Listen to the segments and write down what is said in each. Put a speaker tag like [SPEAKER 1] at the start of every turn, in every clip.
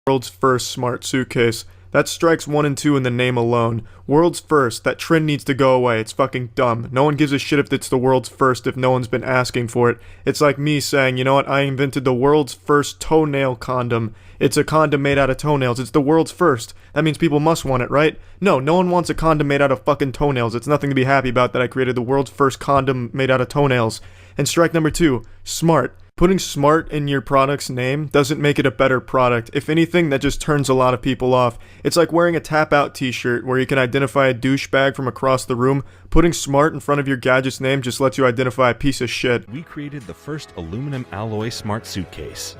[SPEAKER 1] World's first smart suitcase. That strikes 1 and 2 in the name alone. World's first. That trend needs to go away. It's fucking dumb. No one gives a shit if it's the world's first if no one's been asking for it. It's like me saying, you know what, I invented the world's first toenail condom. It's a condom made out of toenails. It's the world's first. That means people must want it, right? No one wants a condom made out of fucking toenails. It's nothing to be happy about that I created the world's first condom made out of toenails. And strike number 2, smart. Putting smart in your product's name doesn't make it a better product. If anything, that just turns a lot of people off. It's like wearing a tap-out t-shirt where you can identify a douchebag from across the room. Putting smart in front of your gadget's name just lets you identify a piece of shit.
[SPEAKER 2] We created the first aluminum alloy smart suitcase.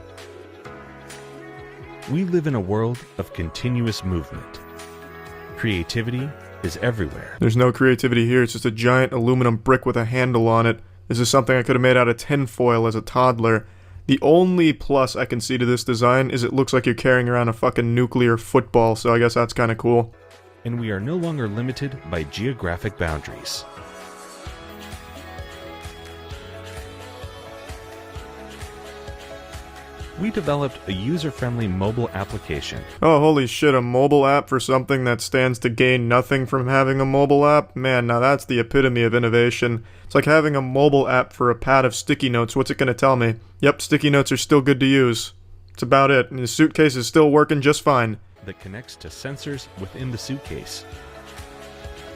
[SPEAKER 2] We live in a world of continuous movement. Creativity is everywhere.
[SPEAKER 1] There's no creativity here. It's just a giant aluminum brick with a handle on it. This is something I could have made out of tinfoil as a toddler. The only plus I can see to this design is it looks like you're carrying around a fucking nuclear football, so I guess that's kinda cool.
[SPEAKER 2] And we are no longer limited by geographic boundaries. We developed a user-friendly mobile application.
[SPEAKER 1] Oh, holy shit, a mobile app for something that stands to gain nothing from having a mobile app? Man, now that's the epitome of innovation. It's like having a mobile app for a pad of sticky notes. What's it gonna tell me? Yep, sticky notes are still good to use. That's about it, and the suitcase is still working just fine.
[SPEAKER 2] That connects to sensors within the suitcase.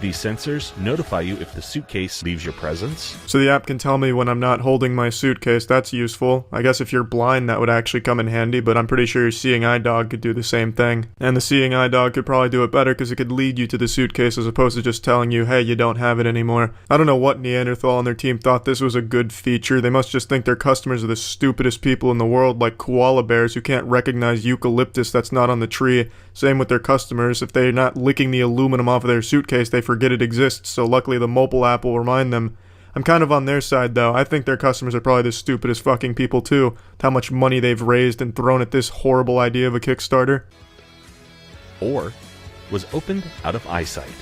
[SPEAKER 2] These sensors notify you if the suitcase leaves your presence.
[SPEAKER 1] So the app can tell me when I'm not holding my suitcase. That's useful. I guess if you're blind that would actually come in handy, but I'm pretty sure your seeing eye dog could do the same thing. And the seeing eye dog could probably do it better because it could lead you to the suitcase as opposed to just telling you, hey, you don't have it anymore. I don't know what Neanderthal and their team thought this was a good feature. They must just think their customers are the stupidest people in the world, like koala bears who can't recognize eucalyptus that's not on the tree. Same with their customers. If they're not licking the aluminum off of their suitcase, they forget it exists, so luckily the mobile app will remind them. I'm kind of on their side though. I think their customers are probably the stupidest fucking people too, with how much money they've raised and thrown at this horrible idea of a Kickstarter.
[SPEAKER 2] Or was opened out of eyesight.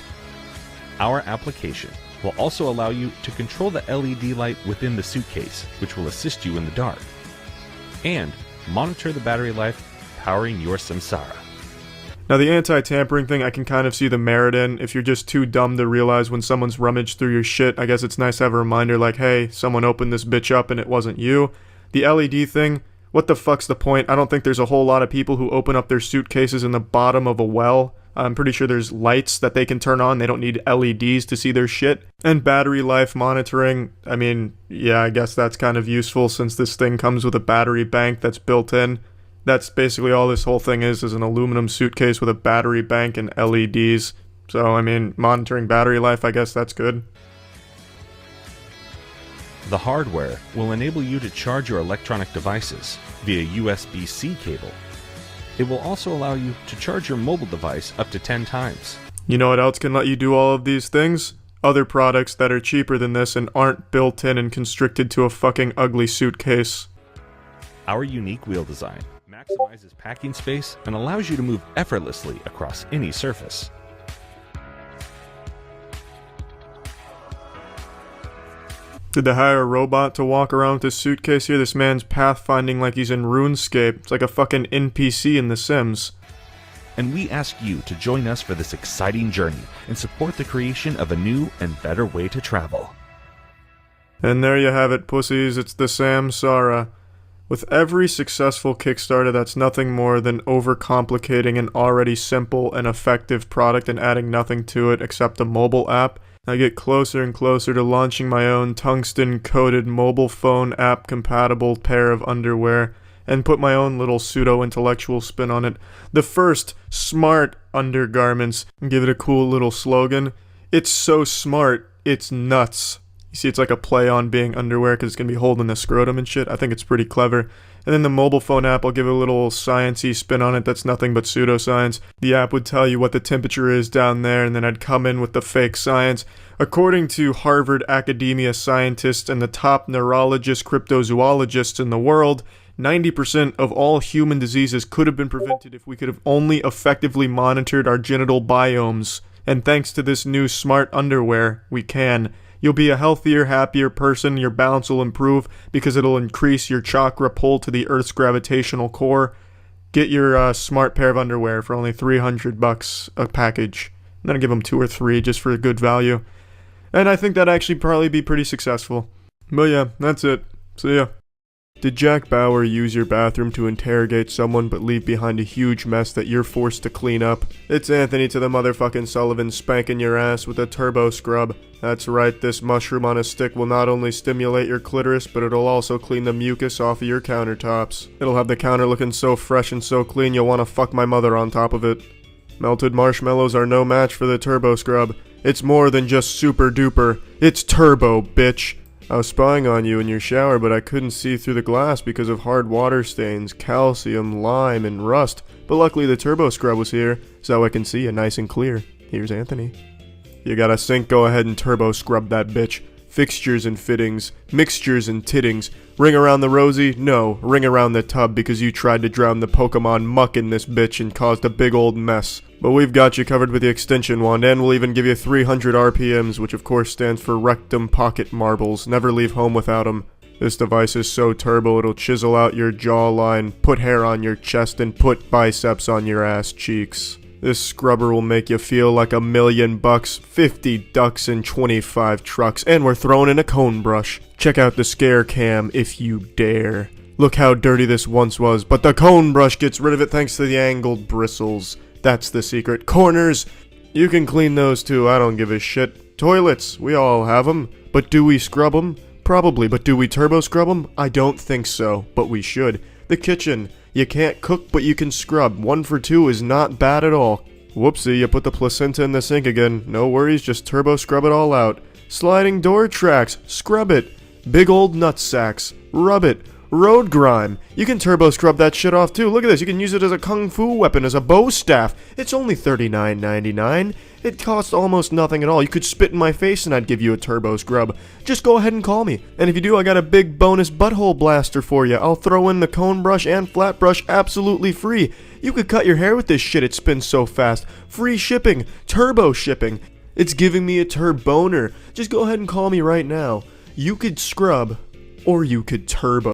[SPEAKER 2] Our application will also allow you to control the LED light within the suitcase, which will assist you in the dark, and monitor the battery life powering your samsara.
[SPEAKER 1] Now the anti-tampering thing I can kind of see the merit in. If you're just too dumb to realize when someone's rummaged through your shit, I guess it's nice to have a reminder like, hey, someone opened this bitch up and it wasn't you. The LED thing, what the fuck's the point? I don't think there's a whole lot of people who open up their suitcases in the bottom of a well. I'm pretty sure there's lights that they can turn on. They don't need LEDs to see their shit. And battery life monitoring, I mean, yeah, I guess that's kind of useful since this thing comes with a battery bank that's built in. That's basically all this whole thing is an aluminum suitcase with a battery bank and LEDs. So, I mean, monitoring battery life, I guess that's good.
[SPEAKER 2] The hardware will enable you to charge your electronic devices via USB-C cable. It will also allow you to charge your mobile device up to 10 times.
[SPEAKER 1] You know what else can let you do all of these things? Other products that are cheaper than this and aren't built in and constricted to a fucking ugly suitcase.
[SPEAKER 2] Our unique wheel design maximizes packing space and allows you to move effortlessly across any surface.
[SPEAKER 1] Did they hire a robot to walk around with this suitcase here? This man's pathfinding like he's in RuneScape. It's like a fucking NPC in The Sims.
[SPEAKER 2] And we ask you to join us for this exciting journey and support the creation of a new and better way to travel.
[SPEAKER 1] And there you have it, pussies. It's the Samsara. With every successful Kickstarter, that's nothing more than overcomplicating an already simple and effective product and adding nothing to it except a mobile app. I get closer and closer to launching my own tungsten-coated mobile phone app-compatible pair of underwear and put my own little pseudo-intellectual spin on it. The first smart undergarments, and give it a cool little slogan. It's so smart, it's nuts. You see, it's like a play on being underwear because it's going to be holding the scrotum and shit. I think it's pretty clever. And then the mobile phone app, I'll give it a little science-y spin on it that's nothing but pseudoscience. The app would tell you what the temperature is down there, and then I'd come in with the fake science. According to Harvard academia scientists and the top neurologist cryptozoologists in the world, 90% of all human diseases could have been prevented if we could have only effectively monitored our genital biomes. And thanks to this new smart underwear, we can. You'll be a healthier, happier person, your balance will improve because it'll increase your chakra pull to the Earth's gravitational core. Get your smart pair of underwear for only $300 a package. I'm gonna give them 2 or 3 just for a good value. And I think that'd actually probably be pretty successful. But yeah, that's it. See ya. Did Jack Bauer use your bathroom to interrogate someone but leave behind a huge mess that you're forced to clean up? It's Anthony to the motherfucking Sullivan spanking your ass with a turbo scrub. That's right, this mushroom on a stick will not only stimulate your clitoris, but it'll also clean the mucus off of your countertops. It'll have the counter looking so fresh and so clean you'll want to fuck my mother on top of it. Melted marshmallows are no match for the turbo scrub. It's more than just super duper. It's turbo, bitch. I was spying on you in your shower, but I couldn't see through the glass because of hard water stains, calcium, lime, and rust. But luckily the turbo scrub was here, so I can see you nice and clear. Here's Anthony. You got a sink, go ahead and turbo scrub that bitch. Fixtures and fittings, mixtures and tittings. Ring around the rosy? No, ring around the tub because you tried to drown the Pokemon muck in this bitch and caused a big old mess. But we've got you covered with the extension wand, and we'll even give you 300 RPMs, which of course stands for Rectum Pocket Marbles. Never leave home without them. This device is so turbo it'll chisel out your jawline, put hair on your chest, and put biceps on your ass cheeks. This scrubber will make you feel like $1,000,000, 50 ducks, and 25 trucks, and we're throwing in a cone brush. Check out the scare cam if you dare. Look how dirty this once was, but the cone brush gets rid of it thanks to the angled bristles. That's the secret. Corners! You can clean those too, I don't give a shit. Toilets, we all have them. But do we scrub them? Probably, but do we turbo scrub them? I don't think so, but we should. The kitchen. You can't cook, but you can scrub. 1 for 2 is not bad at all. Whoopsie, you put the placenta in the sink again. No worries, just turbo scrub it all out. Sliding door tracks. Scrub it. Big old nut sacks. Rub it. Road grime. You can turbo scrub that shit off too. Look at this. You can use it as a kung fu weapon, as a bow staff. It's only $39.99. It costs almost nothing at all. You could spit in my face and I'd give you a turbo scrub. Just go ahead and call me. And if you do, I got a big bonus butthole blaster for you. I'll throw in the cone brush and flat brush absolutely free. You could cut your hair with this shit. It spins so fast. Free shipping. Turbo shipping. It's giving me a turboner. Just go ahead and call me right now. You could scrub or you could turbo.